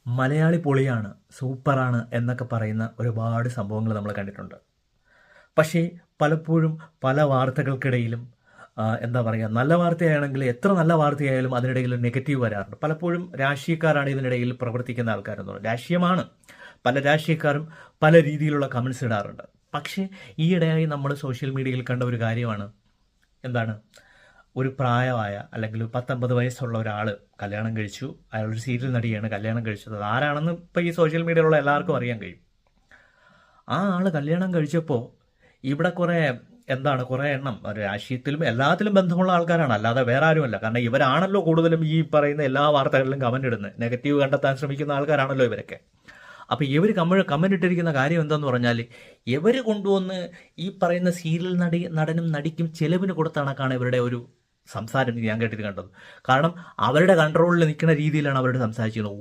മലയാളി പൊളിയാണ്, സൂപ്പറാണ് എന്നൊക്കെ പറയുന്ന ഒരുപാട് സംഭവങ്ങൾ നമ്മൾ കണ്ടിട്ടുണ്ട്. പക്ഷേ പലപ്പോഴും പല വാർത്തകൾക്കിടയിലും എന്താ പറയുക, നല്ല വാർത്തയാണെങ്കിൽ എത്ര നല്ല വാർത്തയായാലും അതിനിടയിൽ നെഗറ്റീവ് വരാറുണ്ട്. പലപ്പോഴും രാഷ്ട്രീയക്കാരാണ് ഇതിനിടയിൽ പ്രവർത്തിക്കുന്ന ആൾക്കാരെന്ന് പറയുന്നത്. രാഷ്ട്രീയമാണ്, പല രാഷ്ട്രീയക്കാരും പല രീതിയിലുള്ള കമൻസ് ഇടാറുണ്ട്. പക്ഷേ ഈയിടെയായി നമ്മൾ സോഷ്യൽ മീഡിയയിൽ കണ്ട ഒരു കാര്യമാണ്, എന്താണ്, ഒരു പ്രായമായ അല്ലെങ്കിൽ 19 വയസ്സുള്ള ഒരാൾ കല്യാണം കഴിച്ചു. അയാളൊരു സീരിയൽ നടിയാണ് കല്യാണം കഴിച്ചത്. അത് ആരാണെന്ന് ഇപ്പോൾ ഈ സോഷ്യൽ മീഡിയയിലുള്ള എല്ലാവർക്കും അറിയാൻ കഴിയും. ആ ആൾ കല്യാണം കഴിച്ചപ്പോൾ ഇവിടെ കുറേ എണ്ണം രാഷ്ട്രീയത്തിലും എല്ലാത്തിലും ബന്ധമുള്ള ആൾക്കാരാണ്, അല്ലാതെ വേറെ ആരുമല്ല. കാരണം ഇവരാണല്ലോ കൂടുതലും ഈ പറയുന്ന എല്ലാ വാർത്തകളിലും കമൻ്റ് ഇടുന്നത്. നെഗറ്റീവ് കണ്ടെത്താൻ ശ്രമിക്കുന്ന ആൾക്കാരാണല്ലോ ഇവരൊക്കെ. അപ്പോൾ ഇവർ കമൻ്റ് ഇട്ടിരിക്കുന്ന കാര്യം എന്താണെന്ന് പറഞ്ഞാൽ, ഇവർ കൊണ്ടുവന്ന് ഈ പറയുന്ന സീരിയൽ നടനും നടിക്കും ചെലവിന് കൊടുത്ത കണക്കാണ് ഇവരുടെ ഒരു സംസാരം ഞാൻ കണ്ടത്. കാരണം അവരുടെ കൺട്രോളിൽ നിൽക്കുന്ന രീതിയിലാണ് അവരുടെ സംസാരിച്ചിരുന്നത്.